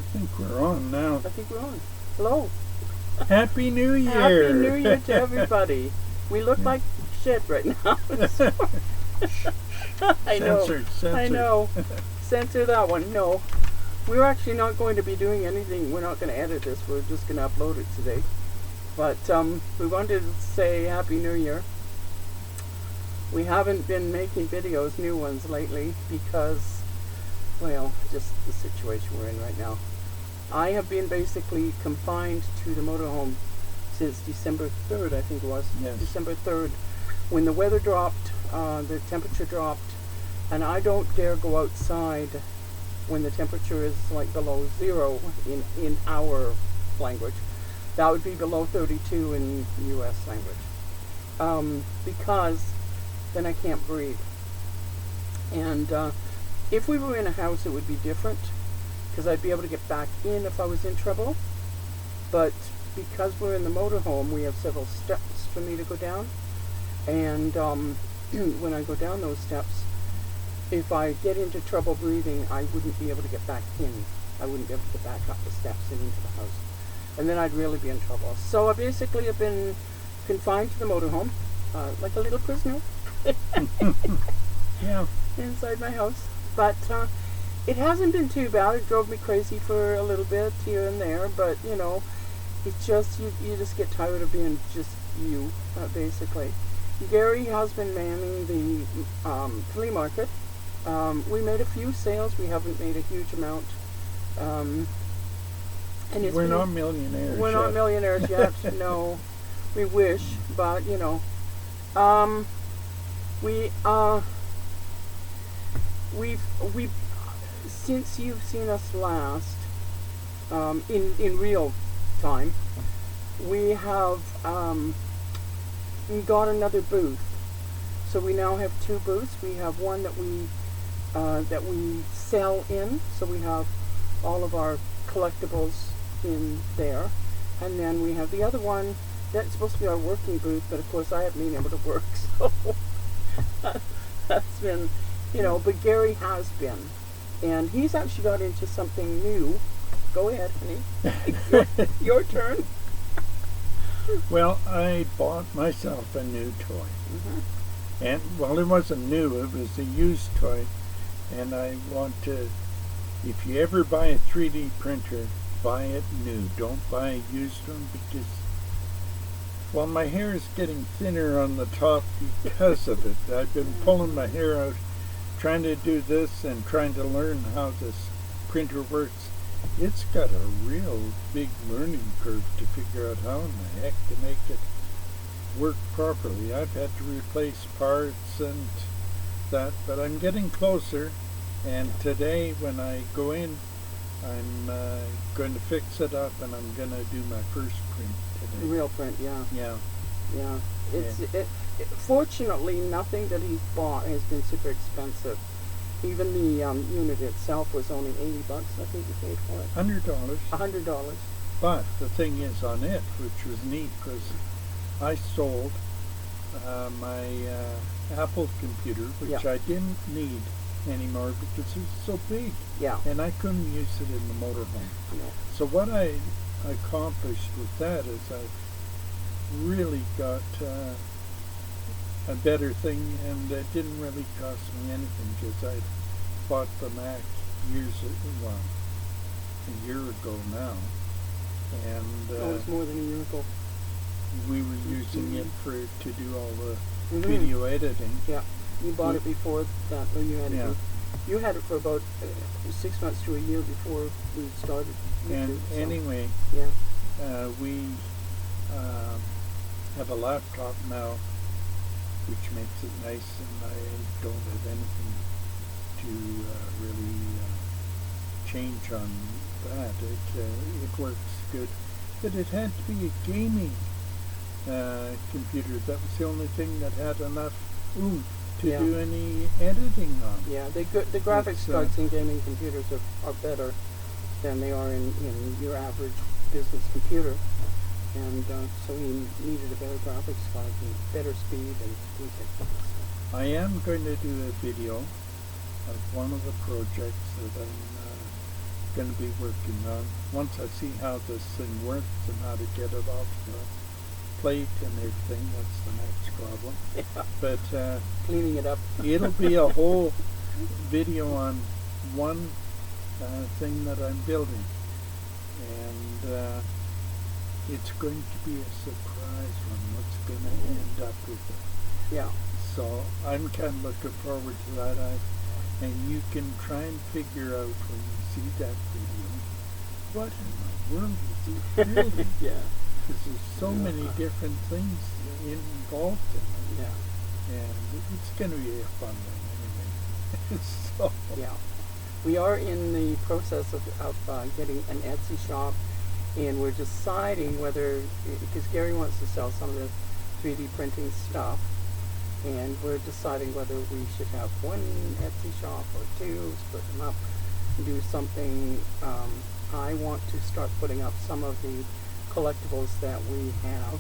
think we're on now. I think we're on. Hello. Happy New Year. Happy New Year to everybody. We look like shit right now. I know. Censored. I know. Censor that one. No. We're actually not going to be doing anything. We're not going to edit this. We're just going to upload it today. But we wanted to say Happy New Year. We haven't been making videos, new ones, lately because, well, just the situation we're in right now. I have been basically confined to the motorhome since December 3rd, I think it was. Yes. December 3rd, when the weather dropped, the temperature dropped, and I don't dare go outside when the temperature is like below 0 in our language. That would be below 32 in U.S. language. Because then I can't breathe. And if we were in a house, it would be different, because I'd be able to get back in if I was in trouble. But because we're in the motorhome, we have several steps for me to go down. And when I go down those steps, if I get into trouble breathing, I wouldn't be able to get back in. I wouldn't be able to get back up the steps and into the house. And then I'd really be in trouble. So I basically have been confined to the motorhome, like a little prisoner. Yeah. Inside my house. But it hasn't been too bad. It drove me crazy for a little bit here and there, but you know, it's just you just get tired of being just you, basically. Gary has been manning the flea market. We made a few sales. We haven't made a huge amount. And we're not millionaires. We're not millionaires yet. No, we wish, but you know, we've since you've seen us last, in real time, we have got another booth. So we now have 2 booths. We have one that we sell in. So we have all of our collectibles in there, and then we have the other one that's supposed to be our working booth, but of course I haven't been able to work, so that's been, you know, but Gary has been, and he's actually got into something new. Go ahead, honey. your turn. Well, I bought myself a new toy. Mm-hmm. And, well, it wasn't new, it was a used toy. And I want to, if you ever buy a 3D printer, buy it new. Don't buy a used one, because, well, my hair is getting thinner on the top because of it. I've been pulling my hair out, trying to do this and trying to learn how this printer works. It's got a real big learning curve to figure out how in the heck to make it work properly. I've had to replace parts and that, but I'm getting closer. And today when I go in, I'm going to fix it up, and I'm going to do my first print today. Real print, yeah. Yeah. Yeah. Fortunately, nothing that he's bought has been super expensive. Even the unit itself was only $80, I think you paid for it. $100. $100. But the thing is on it, which was neat, was I sold my Apple computer, which I didn't need anymore because it was so big. Yeah. And I couldn't use it in the motorhome. No. So what I accomplished with that is I really got a better thing, and it didn't really cost me anything because I bought the Mac a year ago now, and it was more than a year ago. We were using it to do all the video editing. Yeah, you bought it before that, or you had it. You had it for about 6 months to a year before we started YouTube. And anyway, we have a laptop now, which makes it nice, and I don't have anything to really change on that. It works good, but it had to be a gaming computer. That was the only thing that had enough oomph to do any editing on. Yeah, the graphics cards in gaming computers are better than they are in your average business computer. And so we needed a better graphics card and better speed and things like that. I am going to do a video of one of the projects that I'm going to be working on. Once I see how this thing works and how to get it off the plate and everything, that's the next problem. Yeah. But Cleaning it up. it'll be a whole video on one thing that I'm building. And it's going to be a surprise one. What's going to end up with it. Yeah. So I'm kind of looking forward to that. And you can try and figure out when you see that video, what in the world is he building? Yeah. Because there's so many different things involved in it. Yeah. And it's going to be a fun one anyway. So Yeah. We are in the process of getting an Etsy shop, and we're deciding whether, because Gary wants to sell some of the 3D printing stuff, and we're deciding whether we should have one Etsy shop or two, split them up, and do something. I want to start putting up some of the collectibles that we have.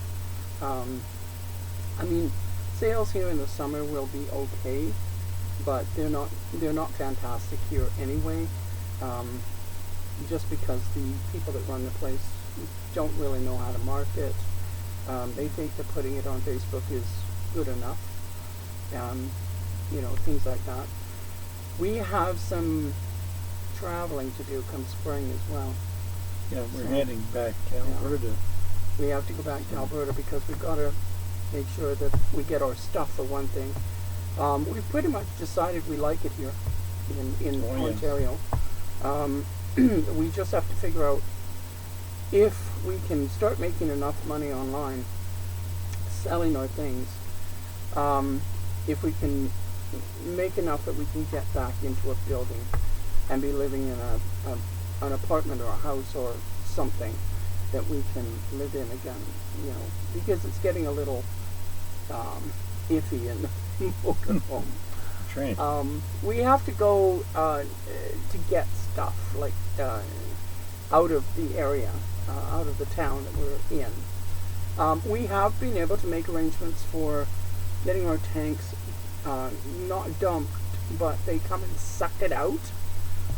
I mean, sales here in the summer will be okay, but they're not fantastic here anyway. Just because the people that run the place don't really know how to market. They think that putting it on Facebook is good enough. Things like that. We have some traveling to do come spring as well. yeah, we're heading back to Alberta. We have to go back to Alberta because we've got to make sure that we get our stuff, for one thing. We've pretty much decided we like it here in Ontario. We just have to figure out if we can start making enough money online selling our things. If we can make enough that we can get back into a building and be living in an apartment or a house or something that we can live in again, because it's getting a little iffy in the motorhome. Train. We have to go to get stuff like out of the area, out of the town that we're in. We have been able to make arrangements for getting our tanks not dumped, but they come and suck it out,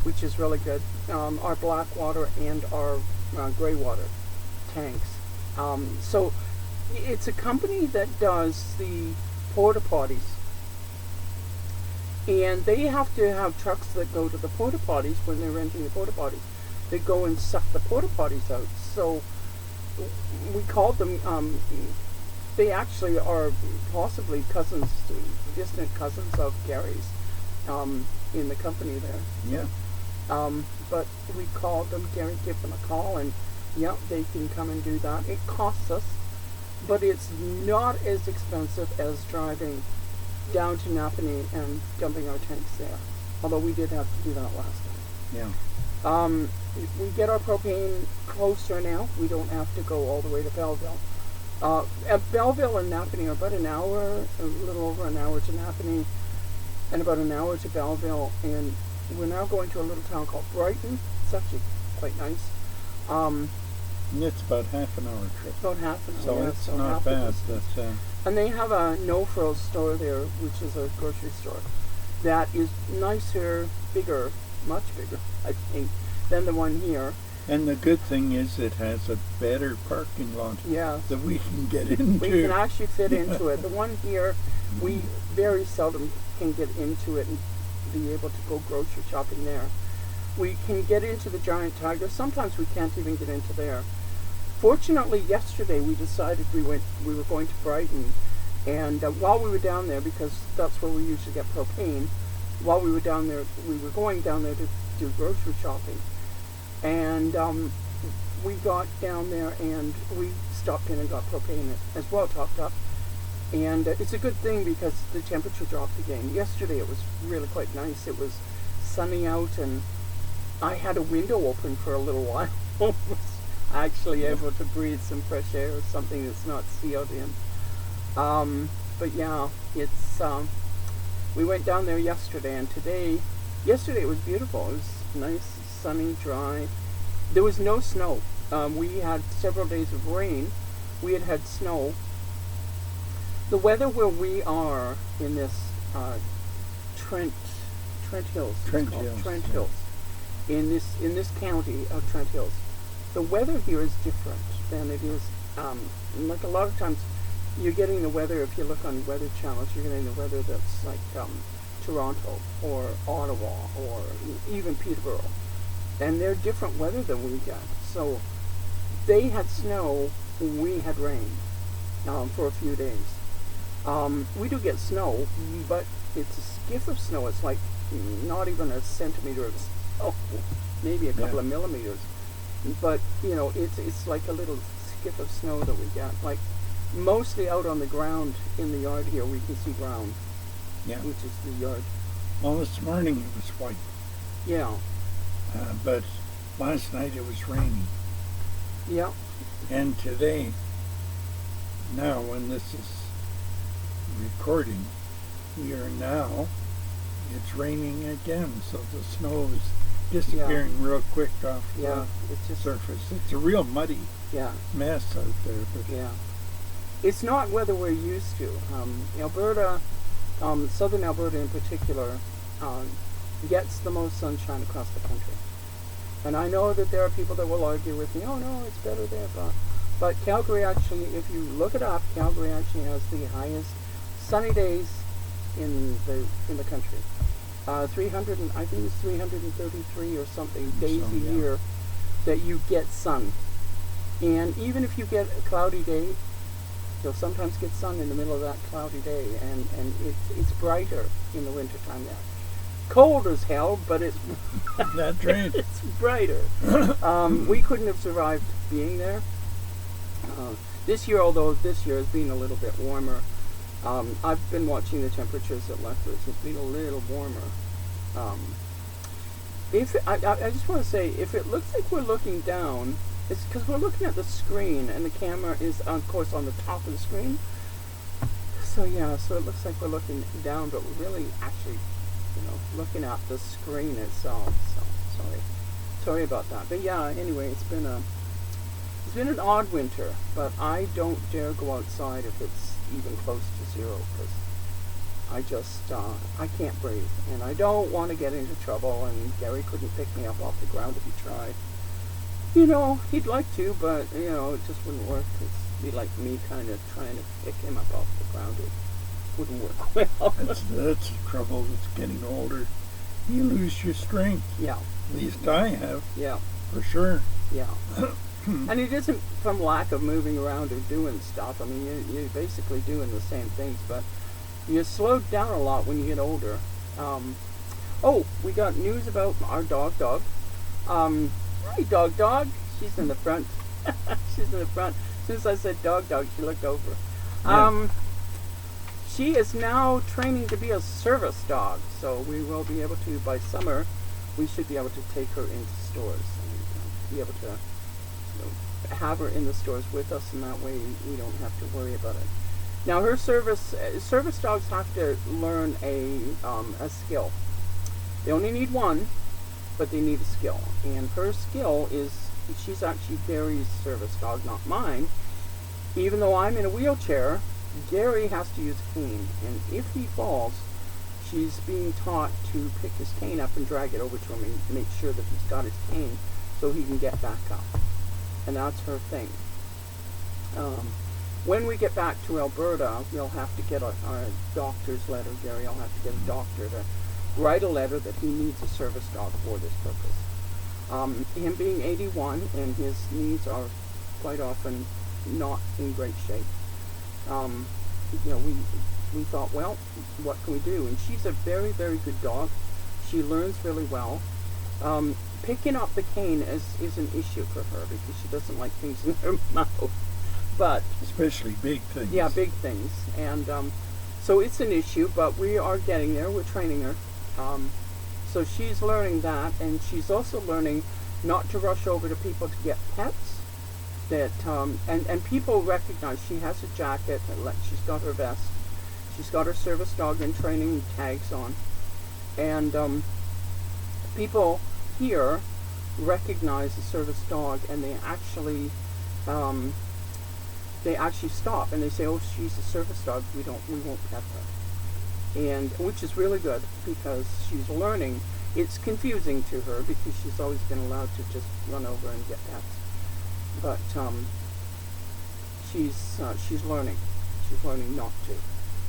which is really good. Our black water and our gray water tanks. So it's a company that does the porta potties, and they have to have trucks that go to the porta potties when they're renting the porta potties. They go and suck the porta potties out. So we called them. They actually are possibly cousins, distant cousins of Gary's, in the company there. Yeah. But we called them. Gary gave them a call, and they can come and do that. It costs us, but it's not as expensive as driving down to Napanee and dumping our tanks there. Although we did have to do that last time. Yeah. We get our propane closer now. We don't have to go all the way to Belleville. Belleville and Napanee are about an hour, a little over an hour to Napanee, and about an hour to Belleville. And we're now going to a little town called Brighton. It's actually quite nice. It's about half an hour trip. About half an hour. So it's not bad. And they have a no-frills store there, which is a grocery store that is nicer, bigger, much bigger, I think, than the one here. And the good thing is it has a better parking lot that we can get into. We can actually fit into it. The one here, we very seldom can get into it and be able to go grocery shopping there. We can get into the Giant Tiger. Sometimes we can't even get into there. Fortunately, yesterday we decided we were going to Brighton, and while we were down there, because that's where we usually get propane, while we were down there, we were going down there to do grocery shopping. And we got down there and we stopped in and got propane as well, topped up. And it's a good thing because the temperature dropped again. Yesterday it was really quite nice. It was sunny out, and I had a window open for a little while. I was actually able to breathe some fresh air, or something that's not sealed in. But yeah, it's we went down there yesterday, and yesterday it was beautiful. It was nice, sunny, dry. There was no snow. We had several days of rain. We had snow. The weather where we are in this Trent Hills. Trent Hills. Trent Hills in this county of Trent Hills. The weather here is different than it is, like a lot of times you're getting the weather, if you look on Weather Channels, you're getting the weather that's like Toronto or Ottawa or even Peterborough. And they're different weather than we get. So they had snow, we had rain for a few days. We do get snow, but it's a skiff of snow. It's like not even a centimeter of snow, maybe a couple of millimeters. But it's like a little skiff of snow that we get. Like mostly out on the ground in the yard here, we can see ground. Yeah. Which is the yard. Well, this morning it was white. Yeah. But last night it was raining. Yeah. And today, now when this is recording, it's raining again, so the snow is disappearing real quick off the surface. It's a real muddy mess out there. But it's not weather we're used to. Alberta, southern Alberta in particular, gets the most sunshine across the country. And I know that there are people that will argue with me, oh no, it's better there, but Calgary actually, if you look it up, Calgary actually has the highest sunny days in the country. 300 and I think it's 333 or something days a year that you get sun. And even if you get a cloudy day, you'll sometimes get sun in the middle of that cloudy day, and it's brighter in the wintertime there. Cold as hell, but it's that's right. It's brighter. We couldn't have survived being there. This year, although this year has been a little bit warmer, I've been watching the temperatures at Lethbridge. It's been a little warmer. I just want to say, if it looks like we're looking down, it's because we're looking at the screen, and the camera is, of course, on the top of the screen. So it looks like we're looking down, but we're really actually, looking at the screen itself. So sorry about that. But anyway, it's been an odd winter, but I don't dare go outside if it's even close to zero, because I can't breathe, and I don't want to get into trouble. And Gary couldn't pick me up off the ground if he tried. He'd like to, but it just wouldn't work. It'd be like me kind of trying to pick him up off the ground. It wouldn't work well. That's the trouble with getting older. You lose your strength. Yeah. At least I have. Yeah. For sure. Yeah. And it isn't from lack of moving around or doing stuff. I mean, you're basically doing the same things, but you're slowed down a lot when you get older. We got news about our dog. Hi, dog. She's in the front. She's in the front. As soon as I said dog, she looked over. Yeah. She is now training to be a service dog, so we will be able to, by summer, we should be able to take her into stores and be able to have her in the stores with us, and that way we don't have to worry about it. Now, her service dogs have to learn a skill. They only need one, but they need a skill. And her skill is, she's actually Gary's service dog, not mine. Even though I'm in a wheelchair, Gary has to use a cane. And if he falls, she's being taught to pick his cane up and drag it over to him and make sure that he's got his cane so he can get back up. And that's her thing. When we get back to Alberta, we'll have to get a doctor's letter. Gary will have to get a doctor to write a letter that he needs a service dog for this purpose. Him being 81, and his knees are quite often not in great shape. We thought, well, what can we do? And she's a very, very good dog. She learns really well. Picking up the cane is an issue for her because she doesn't like things in her mouth. But especially big things. Yeah, big things. And so it's an issue, but we are getting there. We're training her. So she's learning that, and she's also learning not to rush over to people to get pets. That and people recognize she has a jacket, she's got her vest, she's got her service dog in training tags on, and people here recognize the service dog, and they actually stop and they say, "Oh, she's a service dog. We won't pet her," and which is really good because she's learning. It's confusing to her because she's always been allowed to just run over and get pets. But she's learning. She's learning not to.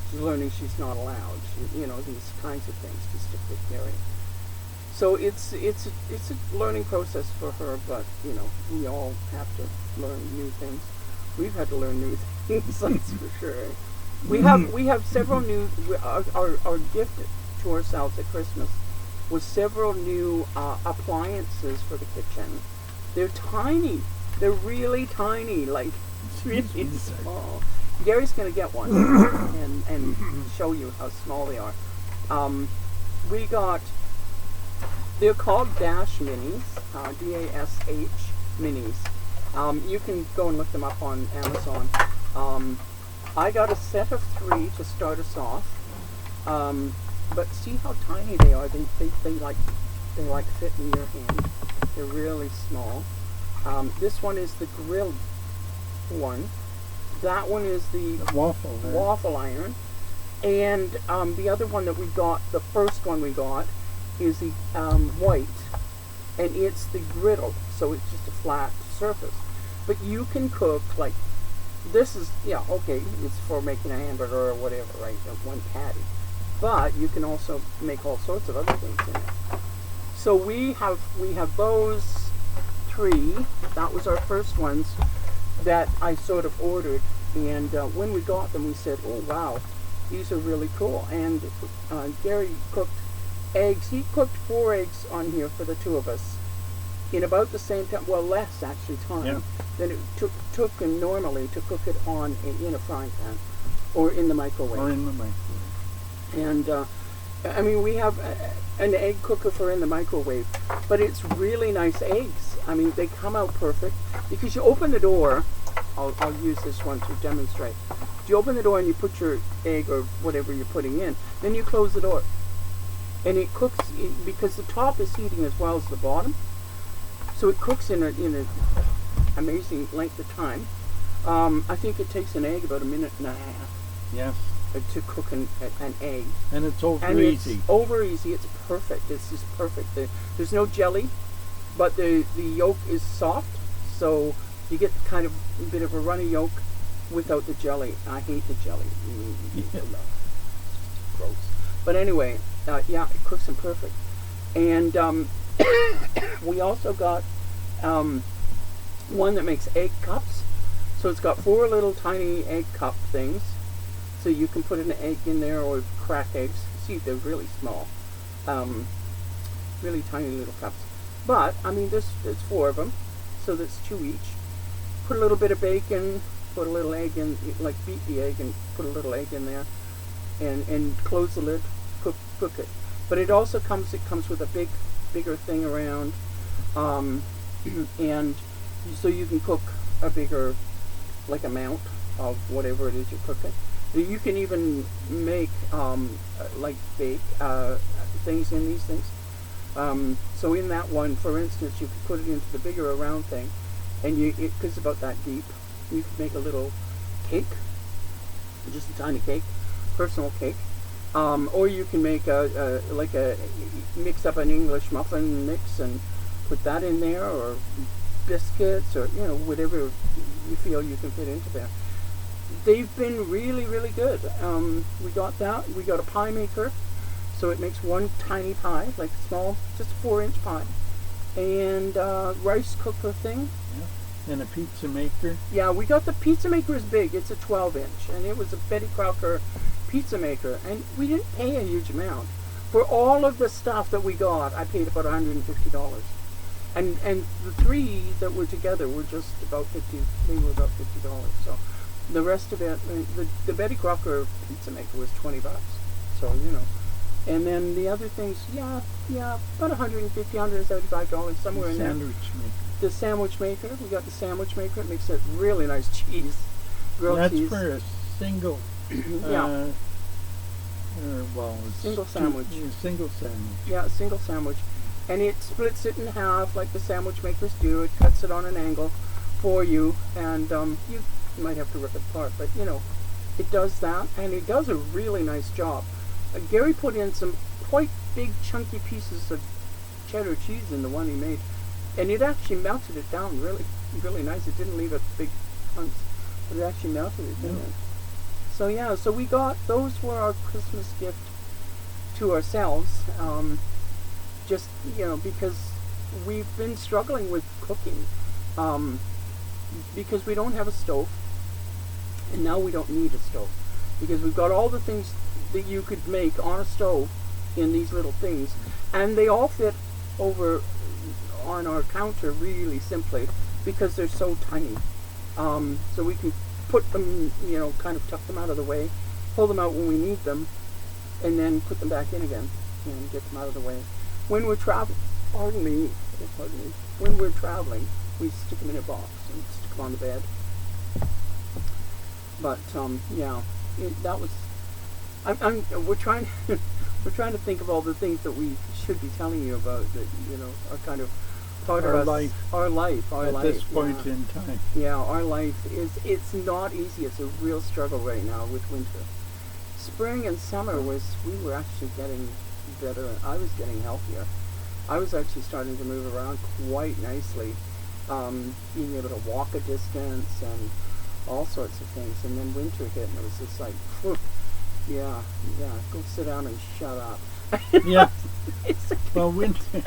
She's learning she's not allowed. These kinds of things to stick with Gary. So it's a learning process for her. But we all have to learn new things. We've had to learn new things, that's for sure. We have several new. Our gift to ourselves at Christmas was several new appliances for the kitchen. They're tiny. They're really tiny, like really small. Gary's going to get one and show you how small they are. They're called Dash Minis, DASH Minis. You can go and look them up on Amazon. I got a set of 3 to start us off. But see how tiny they are. They like fit in your hand. They're really small. This one is the grilled one. That one is the waffle iron. And the other one that we got, the first one we got, is the white. And it's the griddle. So it's just a flat surface. But you can cook, like, this is, it's for making a hamburger or whatever, right? One patty. But you can also make all sorts of other things in it. So we have those 3. That was our first ones that I sort of ordered. And when we got them, we said, oh, wow, these are really cool. And Gary cooked eggs. He cooked 4 eggs on here for the 2 of us in about the same time, well, less actually time than it took normally to cook it in a frying pan or in the microwave. And we have an egg cooker for in the microwave, but it's really nice eggs. I mean, they come out perfect because you open the door. I'll use this one to demonstrate. You open the door and you put your egg or whatever you're putting in. Then you close the door, and it cooks because the top is heating as well as the bottom. So it cooks in an amazing length of time. I think it takes an egg about a minute and a half. Yes. To cook an egg. And it's easy. It's over easy. It's perfect. It's just perfect. There's no jelly, but the yolk is soft, so you get kind of a bit of a runny yolk without the jelly. I hate the jelly. It's gross. But anyway, it cooks them perfect. And we also got one that makes egg cups. So it's got 4 little tiny egg cup things. So you can put an egg in there or crack eggs. See, they're really small. Really tiny little cups. But, there's 4 of them. So that's 2 each. Put a little bit of bacon, put a little egg in, like beat the egg and put a little egg in there. And close the lid, cook it. But it also comes with a bigger thing around. And so you can cook a bigger, like, amount of whatever it is you're cooking. You can even make bake things in these things. So in that one, for instance, you could put it into the bigger round thing, and it's about that deep. You could make a little cake, just a tiny cake, personal cake, or you can make mix up an English muffin mix and put that in there, or biscuits, or whatever you feel you can fit into there. They've been really, really good. We got that. We got a pie maker, so it makes one tiny pie, like small, just a 4-inch pie, and rice cooker thing. Yeah. And a pizza maker. Yeah, we got the pizza maker is big. It's a 12-inch, and it was a Betty Crocker pizza maker, and we didn't pay a huge amount for all of the stuff that we got. I paid about $150, and the 3 that were together were just about $50. They were about $50. So. The rest of it, the Betty Crocker pizza maker was $20. So, And then the other things, about $150, $175, somewhere in there. Sandwich maker. The sandwich maker, we got the sandwich maker. It makes a really nice cheese, grilled cheese. That's for a single, single sandwich. Single sandwich. Yeah, a single sandwich. And it splits it in half like the sandwich makers do. It cuts it on an angle for you, and you might have to rip it apart, but it does that, and it does a really nice job. Gary put in some quite big chunky pieces of cheddar cheese in the one he made, and it actually melted it down really, really nice. It didn't leave it big hunks, but it actually melted it, didn't it? So yeah, so we got, those were our Christmas gift to ourselves, just, you know, because we've been struggling with cooking, because we don't have a stove, and now we don't need a stove, because we've got all the things that you could make on a stove in these little things, and they all fit over on our counter really simply because they're so tiny. So we can put them, you know, kind of tuck them out of the way, pull them out when we need them, and then put them back in again and get them out of the way. When we're traveling, pardon me, when we're traveling, we stick them in a box and stick them on the bed. But yeah, that was. We're trying. We're trying to think of all the things that we should be telling you about that, you know, are kind of part of us. Our life. At this point in time. Yeah, our life it's not easy. It's a real struggle right now with winter. Spring and summer we were actually getting better. I was getting healthier. I was actually starting to move around quite nicely, being able to walk a distance and all sorts of things. And then winter hit, and it was just like, whew, yeah, go sit down and shut up. Yeah. Well, winter,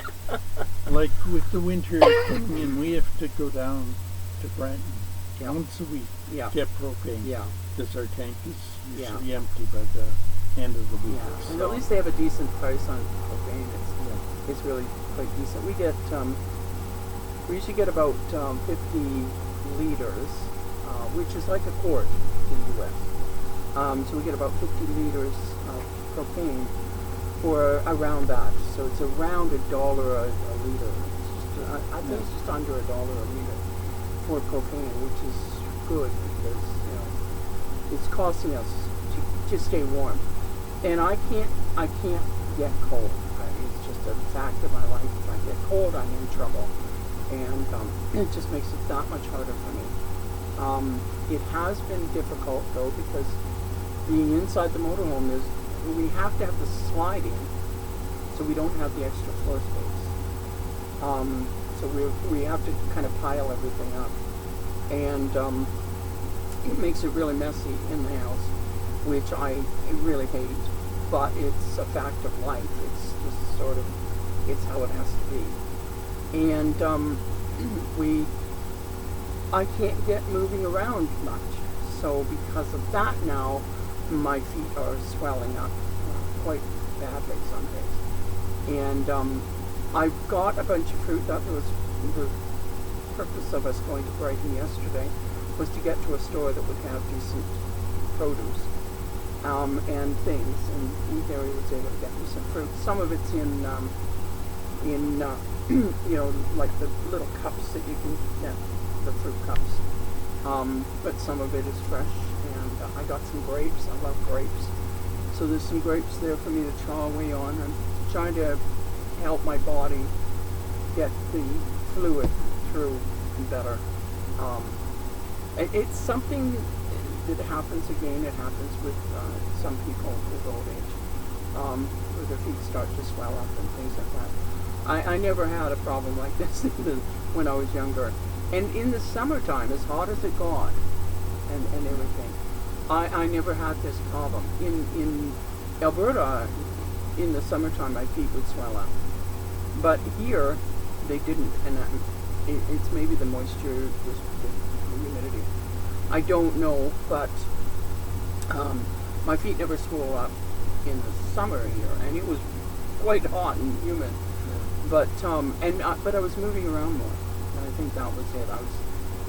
like with the winter coming in, we have to go down to Brenton once a week, get propane. Yeah. Because our tank is usually empty by the end of the week. Yeah. And at least they have a decent price on propane. It's really quite decent. We usually get about 50 liters, which is like a quart in the U.S. So we get about 50 liters of propane for around that. So it's around $1 a liter. I think it's just under $1 a liter for propane, which is good because, you know, it's costing us to stay warm. And I can't get cold. It's just a fact of my life. If I get cold, I'm in trouble. And it just makes it that much harder for me. It has been difficult though, because being inside the motorhome we have to have the sliding, so we don't have the extra floor space. So we have to kind of pile everything up, and it makes it really messy in the house, which I really hate. But it's a fact of life. It's just sort of, it's how it has to be. And I can't get moving around much. So because of that now, my feet are swelling up quite badly some days. And I've got a bunch of fruit. That was the purpose of us going to Brighton yesterday, was to get to a store that would have decent produce and things. And Gary was able to get me some fruit. Some of it's in you know, like the little cups that you can get, the fruit cups. But some of it is fresh. And I got some grapes. I love grapes. So there's some grapes there for me to chaw away on. I'm trying to help my body get the fluid through better. It's something that happens again. It happens with some people with old age, where their feet start to swell up and things like that. I never had a problem like this when I was younger. And in the summertime, as hot as it got, and everything, I never had this problem. In Alberta, in the summertime, my feet would swell up. But here, they didn't, and it's maybe the moisture, the humidity. I don't know, but my feet never swell up in the summer here, and it was quite hot and humid. But but I was moving around more. And I think that was it.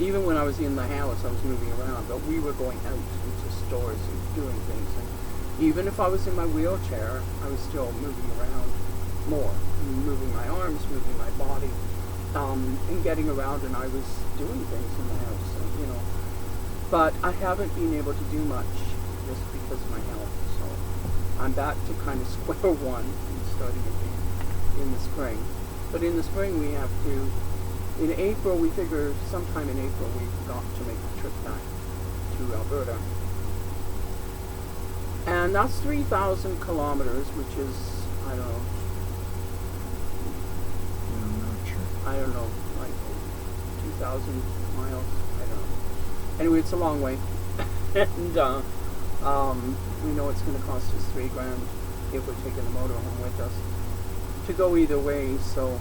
Even when I was in the house, I was moving around, but we were going out into stores and doing things. And even if I was in my wheelchair, I was still moving around more, moving my arms, moving my body, and getting around. And I was doing things in the house, you know. But I haven't been able to do much just because of my health. So I'm back to kind of square one and starting again in the spring. But in the spring, we have to. In April, we figure sometime in April we've got to make the trip back to Alberta. And that's 3,000 kilometers, which is, I don't know, I don't know, like 2,000 miles. I don't know. Anyway, it's a long way, and we know it's going to cost us $3,000 if we're taking the motorhome with us to go either way. So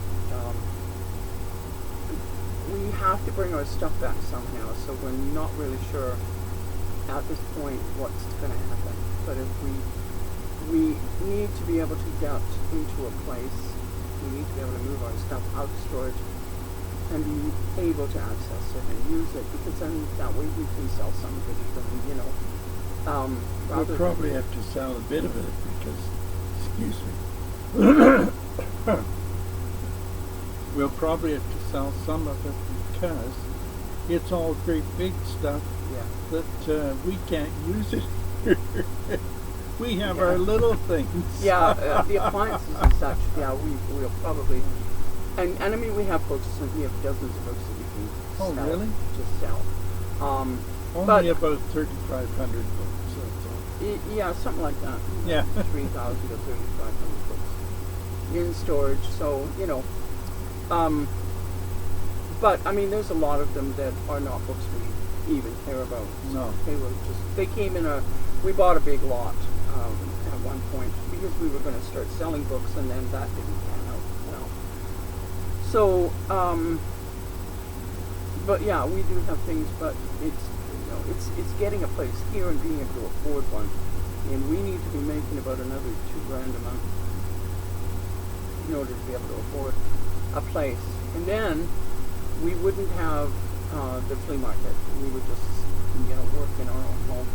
we have to bring our stuff back somehow. So we're not really sure at this point what's going to happen. But if we need to be able to get into a place, we need to be able to move our stuff out of storage and be able to access it and use it, because then that way we can sell some of it, even, you know. We'll probably have to sell a bit of it because, excuse me, we'll probably have to sell some of it because it's all great big stuff that we can't use it. We have our little things. Yeah, the appliances and such, we'll probably, and I mean, we have books, we have dozens of books that we can sell, really? Just sell. Only about 3,500 books, that's all. Yeah, something like that. Yeah. 3,000 to 3,500 books in storage, so, you know. But, I mean, there's a lot of them that are not books we even care about. No. They came in we bought a big lot at one point because we were going to start selling books, and then that didn't pan out well. So, but yeah, we do have things, but it's getting a place here and being able to afford one, and we need to be making about another $2,000 a month in order to be able to afford a place. And then we wouldn't have the flea market. We would just, work in our own home,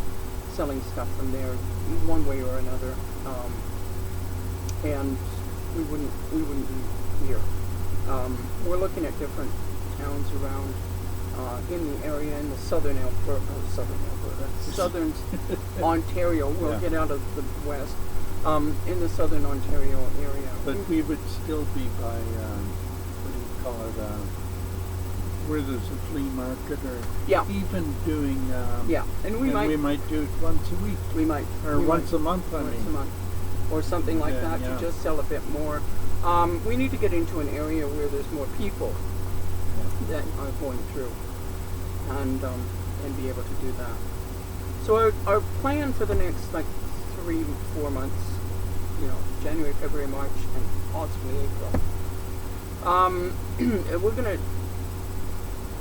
selling stuff from there one way or another, and we wouldn't be here. We're looking at different towns around in the area, in the southern Ontario. We'll get out of the west, in the southern Ontario area. But we would still be by what do you call it? Where there's a flea market, or even doing and we might do it once a week. We might, or once a month. A month, or something like that, to just sell a bit more. We need to get into an area where there's more people that are going through, and be able to do that. So our plan for the next 3-4 months, January, February, March, and possibly April.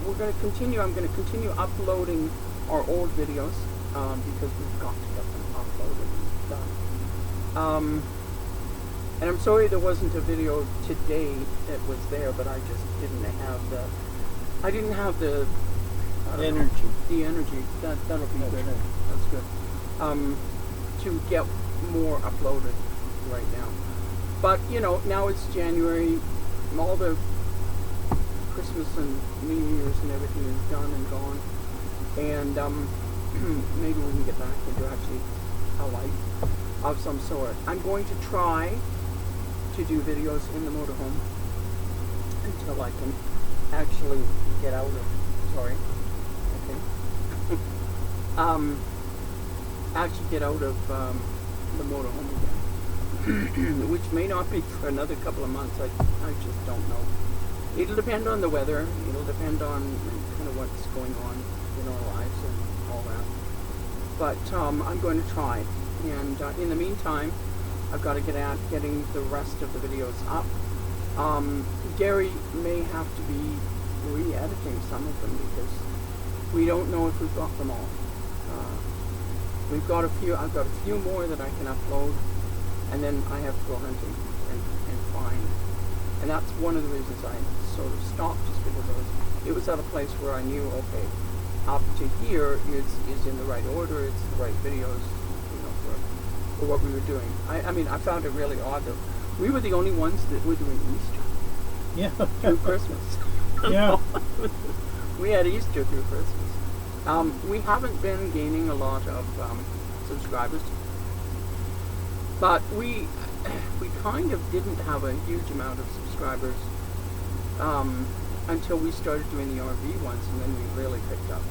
We're going to continue. I'm going to continue uploading our old videos because we've got to get them uploaded and done. And I'm sorry there wasn't a video today that was there, but I just didn't have the. I didn't have the energy. The energy. That'll be good. Right. That's good. To get more uploaded right now. But now it's January. All the Christmas and New Year's and everything is done and gone, and maybe we can get back into actually a life of some sort. I'm going to try to do videos in the motorhome until I can actually get out of. Actually get out of the motorhome again, which may not be for another couple of months. I just don't know. It'll depend on the weather. It'll depend on kind of what's going on in our lives and all that. But I'm going to try. And in the meantime, I've got to get at getting the rest of the videos up. Gary may have to be re-editing some of them because we don't know if we've got them all. We've got a few. I've got a few more that I can upload, and then I have to go hunting and find. And that's one of the reasons I sort of stopped, just because it was at a place where I knew, okay, up to here is in the right order, it's the right videos, for what we were doing. I mean, I found it really odd that we were the only ones that were doing Easter. Yeah. Through Christmas. Yeah. We had Easter through Christmas. We haven't been gaining a lot of subscribers, but we kind of didn't have a huge amount of subscribers until we started doing the RV ones, and then we really picked up.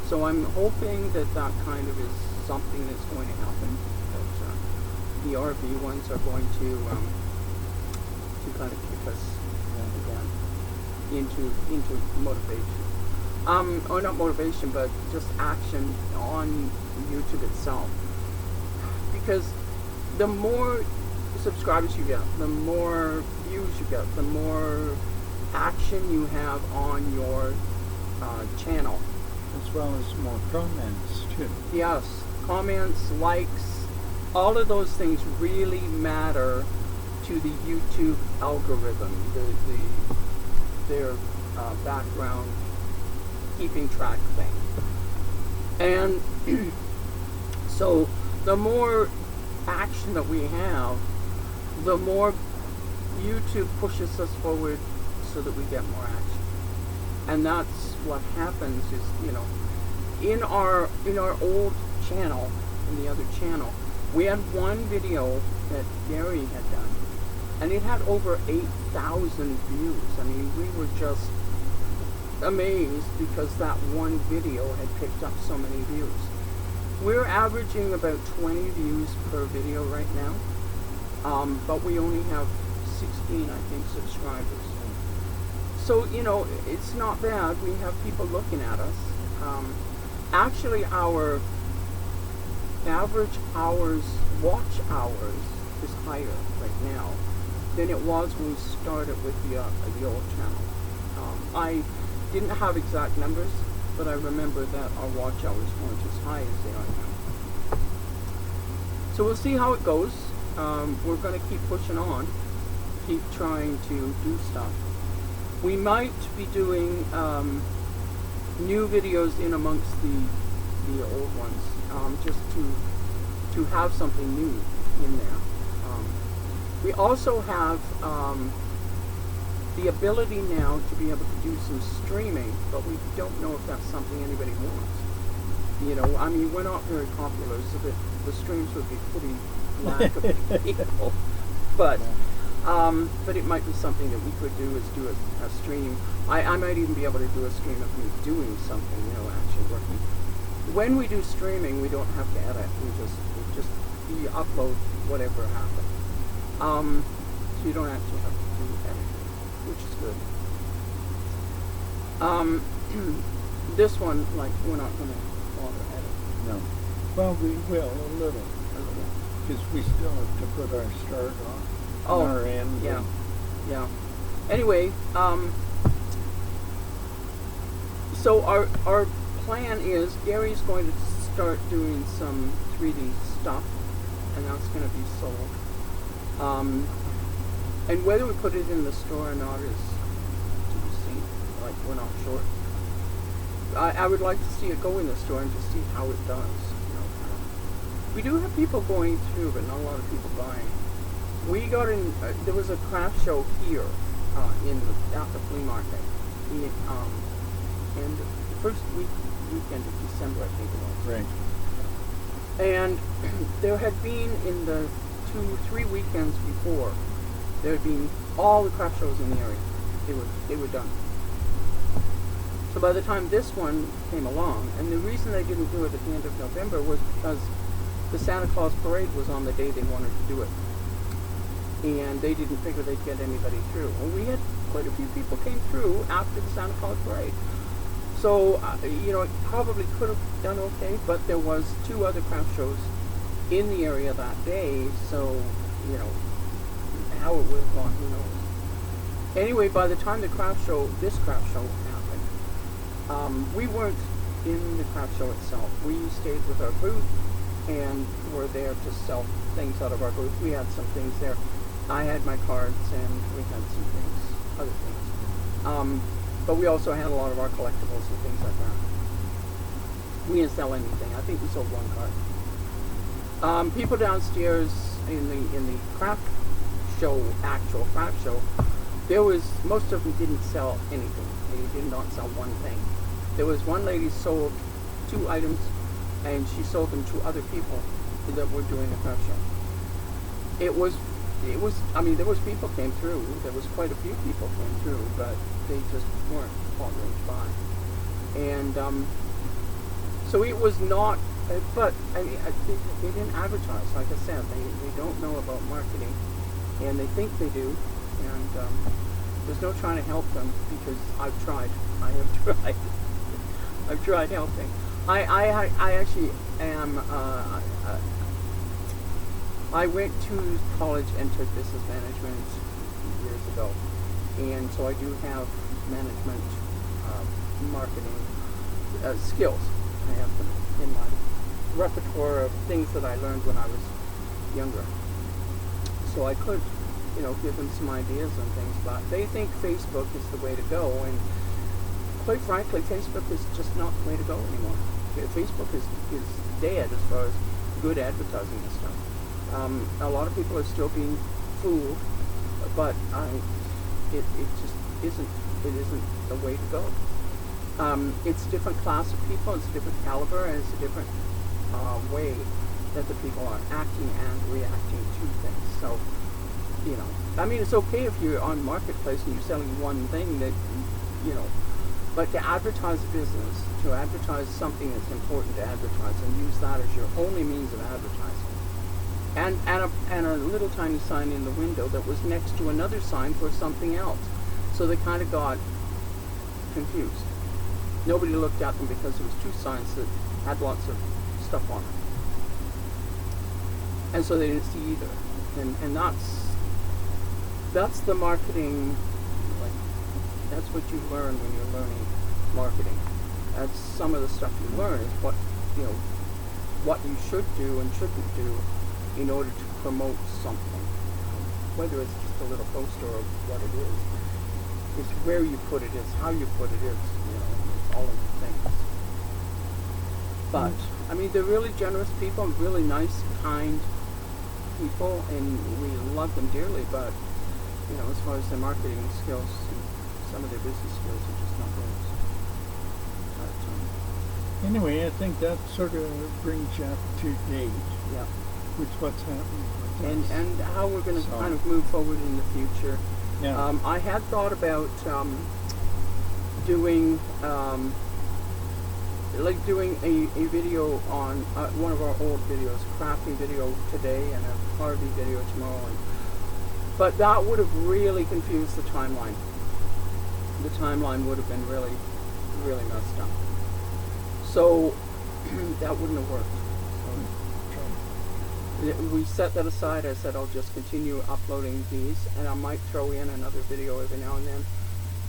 So I'm hoping that kind of is something that's going to happen, that the RV ones are going to kind of kick us again. into motivation. Or not motivation, but just action on YouTube itself. Because the more subscribers you get, the more views you get, the more action you have on your channel. As well as more comments too. Yes, comments, likes, all of those things really matter to the YouTube algorithm, their background keeping track thing. And so the more action that we have, the more YouTube pushes us forward so that we get more action. And that's what happens is, in our old channel, in the other channel, we had one video that Gary had done, and it had over 8,000 views. I mean, we were just amazed because that one video had picked up so many views. We're averaging about 20 views per video right now, but we only have 16, I think, subscribers. So, it's not bad. We have people looking at us. Actually, our average watch hours is higher right now than it was when we started with the old channel. I didn't have exact numbers, but I remember that our watch hours weren't as high as they are now. So we'll see how it goes. We're going to keep pushing on, keep trying to do stuff. We might be doing new videos in amongst the old ones, just to have something new in there. We also have the ability now to be able to do some streaming, but we don't know if that's something anybody wants. I mean, we're not very popular, so the streams would be pretty lack of people. But it might be something that we could do, is do a stream. I might even be able to do a stream of me doing something, actually working. When we do streaming, we don't have to edit. We upload whatever happened. So you don't actually have to do editing, which is good. This one, we're not going to bother edit. No. Well, we will a little. Because we still have to put our start on our end. Yeah. Anyway, so our plan is Gary's going to start doing some 3D stuff, and that's going to be sold. And whether we put it in the store or not is to be seen. We're not sure. I would like to see it go in the store and to see how it does. We do have people going through, but not a lot of people buying. We got in. There was a craft show here at the flea market, and the first weekend of December, I think it was. Right. And there had been in the 2-3 weekends before, there had been all the craft shows in the area. They were done. So by the time this one came along, and the reason they didn't do it at the end of November was because the Santa Claus parade was on the day they wanted to do it. And they didn't figure they'd get anybody through. Well, we had quite a few people came through after the Santa Claus parade. So, it probably could have done okay, but there was 2 other craft shows in the area that day, so, how it would have gone, who knows. Anyway, by the time this craft show happened, we weren't in the craft show itself. We stayed with our booth and were there to sell things out of our booth. We had some things there. I had my cards, and we had some things, other things. But we also had a lot of our collectibles and things like that. We didn't sell anything. I think we sold 1 card. People downstairs in the craft show, actual craft show, most of them didn't sell anything. They did not sell one thing. There was one lady sold 2 items, and she sold them to other people that were doing the craft show. There was people came through. There was quite a few people came through, but they just weren't bothering to buy. And so it was not, but they didn't advertise. Like I said, they don't know about marketing, and they think they do. And There's no trying to help them because I've tried. I have tried. I've tried helping. I actually am. I went to college and took business management years ago, and so I do have management, marketing skills. I have them in my repertoire of things that I learned when I was younger. So I could, give them some ideas and things, but they think Facebook is the way to go, and quite frankly, Facebook is just not the way to go anymore. Facebook is dead as far as good advertising and stuff. A lot of people are still being fooled, but it just isn't. It isn't the way to go. It's a different class of people. It's a different caliber, and it's a different way that the people are acting and reacting to things. So, it's okay if you're on Marketplace and you're selling one thing that, but to advertise a business, to advertise something that's important to advertise, and use that as your only means of advertising, and a little tiny sign in the window that was next to another sign for something else, so they kind of got confused. Nobody looked at them because there was two signs that had lots of stuff on them, and so they didn't see either. And that's the marketing. That's what you learn when you're learning marketing. That's some of the stuff you learn is what you should do and shouldn't do in order to promote something. Whether it's just a little poster or what it is. It's where you put it, it's how you put it, it's all of the things. But they're really generous people, really nice, kind people, and we love them dearly, but as far as their marketing skills, some of their business skills are just not those. But, anyway, I think that sort of brings you up to date yeah. with what's happening with us. And how we're going to kind of move forward in the future. Yeah. I had thought about doing a video on one of our old videos, Crafty video today and a Harvey video tomorrow, but that would have really confused the timeline. The timeline would have been really, really messed up. So that wouldn't have worked. So we set that aside. I said I'll just continue uploading these, and I might throw in another video every now and then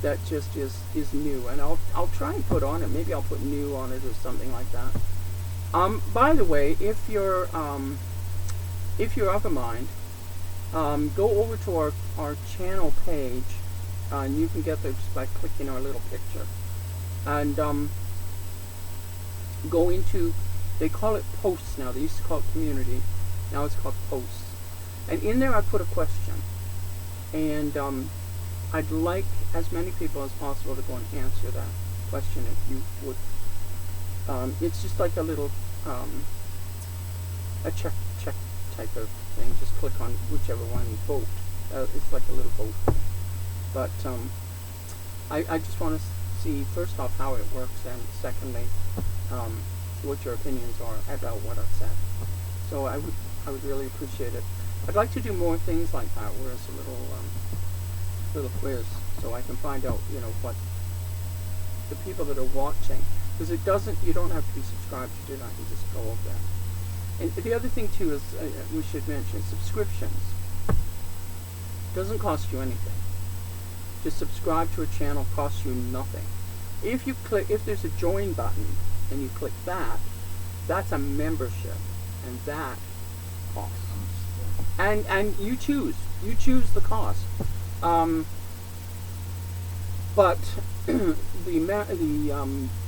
that just is new, and I'll try and put on it. Maybe I'll put new on it or something like that. By the way, if you're of a mind, go over to our channel page, and you can get there just by clicking our little picture, and go into, they call it posts now. They used to call it community. Now it's called posts. And in there I put a question, and I'd like as many people as possible to go and answer that question if you would. It's just like a little a check type of thing. Just click on whichever one you vote. It's like a little vote. But I just want to see, first off, how it works, and secondly, what your opinions are about what I've said. So I would really appreciate it. I'd like to do more things like that, where it's a little quiz, so I can find out, what the people that are watching, because you don't have to be subscribed to do that. You just go over there. And the other thing too is we should mention subscriptions. Doesn't cost you anything. To subscribe to a channel costs you nothing. If there's a join button and you click that, that's a membership, and that costs. And you choose the cost. But the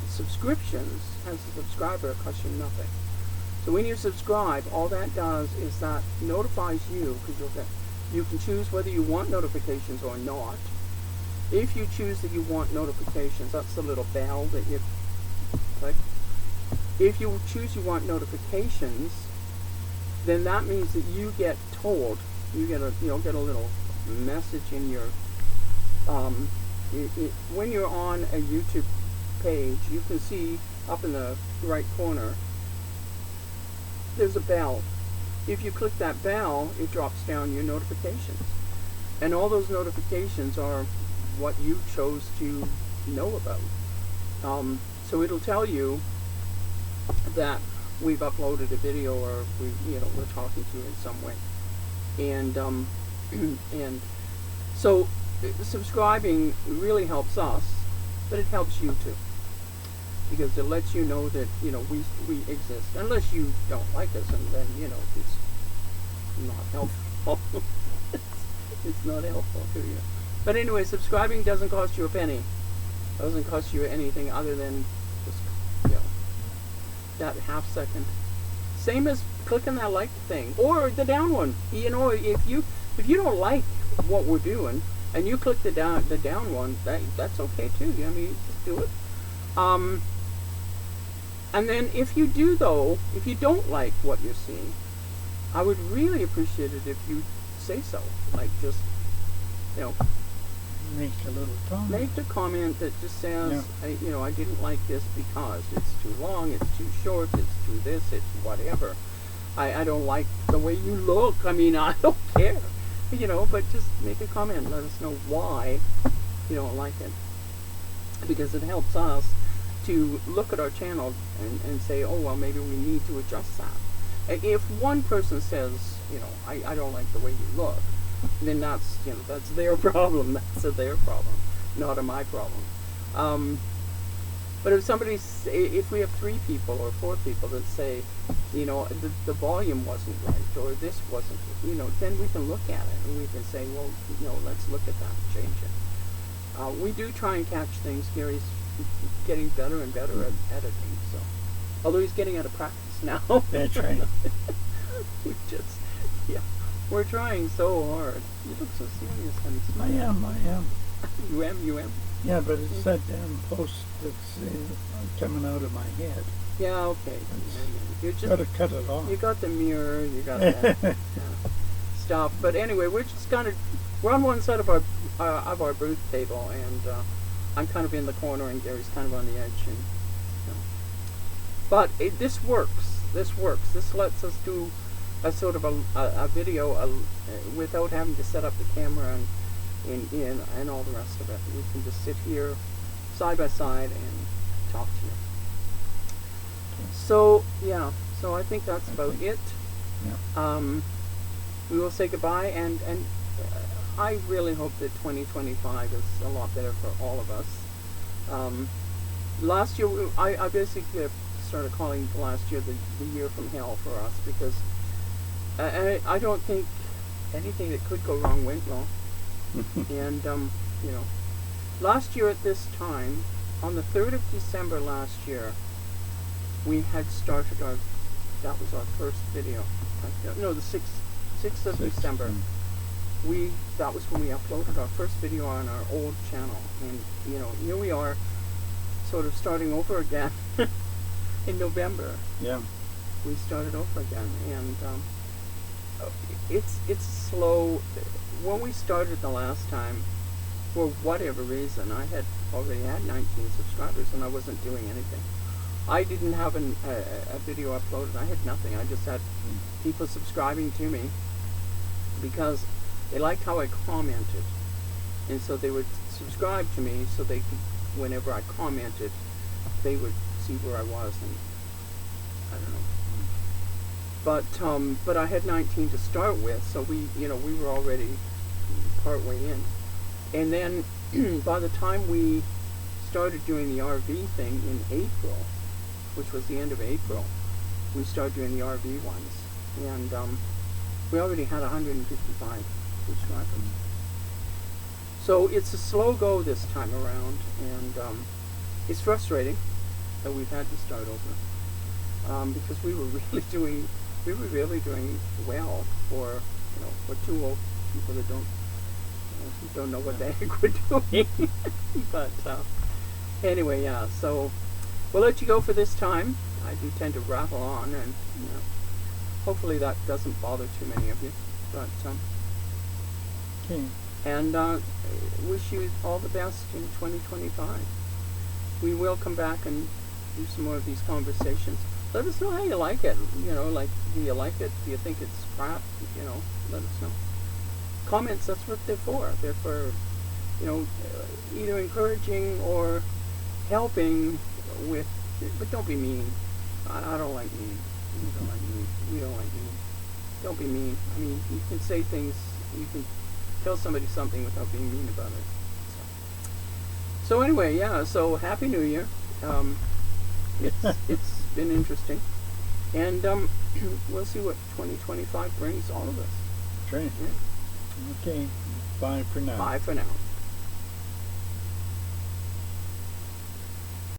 subscriptions as a subscriber cost you nothing. So when you subscribe, all that does is that notifies you, because you can choose whether you want notifications or not. If you choose that you want notifications, that's the little bell that you click. If you choose you want notifications, then that means that you get told, you get a little message in your when you're on a YouTube page, you can see up in the right corner there's a bell. If you click that bell, it drops down your notifications, and all those notifications are what you chose to know about. So it'll tell you that we've uploaded a video, or we're talking to you in some way, and and so subscribing really helps us, but it helps you too, because it lets you know that we exist. Unless you don't like us, and then it's not helpful. It's not helpful to you. But anyway, subscribing doesn't cost you a penny. Doesn't cost you anything other than just that half second. Same as clicking that like thing or the down one. If you don't like what we're doing and you click the down one, that's okay too. Just do it. And then if you don't like what you're seeing, I would really appreciate it if you say so. Like, just make a little comment. Make a comment that just says, I didn't like this because it's too long, it's too short, it's too this, it's whatever. I don't like the way you look. I don't care. But just make a comment and let us know why you don't like it. Because it helps us to look at our channel and say, oh, well, maybe we need to adjust that. If one person says, I don't like the way you look, then that's their problem. That's their problem, not my problem. But if we have 3 people or 4 people that say, the volume wasn't right, or this wasn't, then we can look at it and we can say, well, let's look at that and change it. We do try and catch things. Gary's getting better and better at editing, so although he's getting out of practice now. That's right. We're trying so hard. You look so serious, honey. I am. You am? Yeah, but it's that damn post that's coming out of my head. Yeah, okay. You just got to cut it off. You got the mirror, you got that stuff. But anyway, we're on one side of our booth table, and I'm kind of in the corner, and Gary's kind of on the edge. And but this works. This lets us do a sort of a video without having to set up the camera and all the rest of it. We can just sit here side by side and talk to you. Okay. So I think that's about it. Yeah. We will say goodbye, and I really hope that 2025 is a lot better for all of us. Last year, I basically started calling last year the year from hell for us, because I don't think anything that could go wrong went wrong. And last year at this time, on the 3rd of December last year, we had started that was our first video. No, the 6th of December. That was when we uploaded our first video on our old channel. And here we are, sort of starting over again in November. Yeah. We started over again, and it's slow. When we started the last time, for whatever reason, I had already had 19 subscribers, and I wasn't doing anything. I didn't have a video uploaded. I had nothing. I just had people subscribing to me because they liked how I commented, and so they would subscribe to me so they could, whenever I commented, they would see where I was, and I don't know. But I had 19 to start with, so we were already partway in. And then by the time we started doing the RV thing in April, which was the end of April, we started doing the RV ones, and we already had 155 subscribers. So it's a slow go this time around, and it's frustrating that we've had to start over, because we were really doing well for two old people that don't know what the heck we're doing. But anyway, yeah. So we'll let you go for this time. I do tend to rattle on, and hopefully that doesn't bother too many of you. But okay. And wish you all the best in 2025. We will come back and do some more of these conversations. Let us know how you like it. Like, do you like it? Do you think it's crap? Let us know. Comments, that's what they're for. They're for either encouraging or helping with, but don't be mean. I don't like mean. You don't like mean. We don't like mean. Don't be mean. I mean, you can say things, you can tell somebody something without being mean about it. So anyway, yeah, so Happy New Year. It's been interesting. And we'll see what 2025 brings all of us. That's right. Yeah. Okay. Bye for now. Bye for now.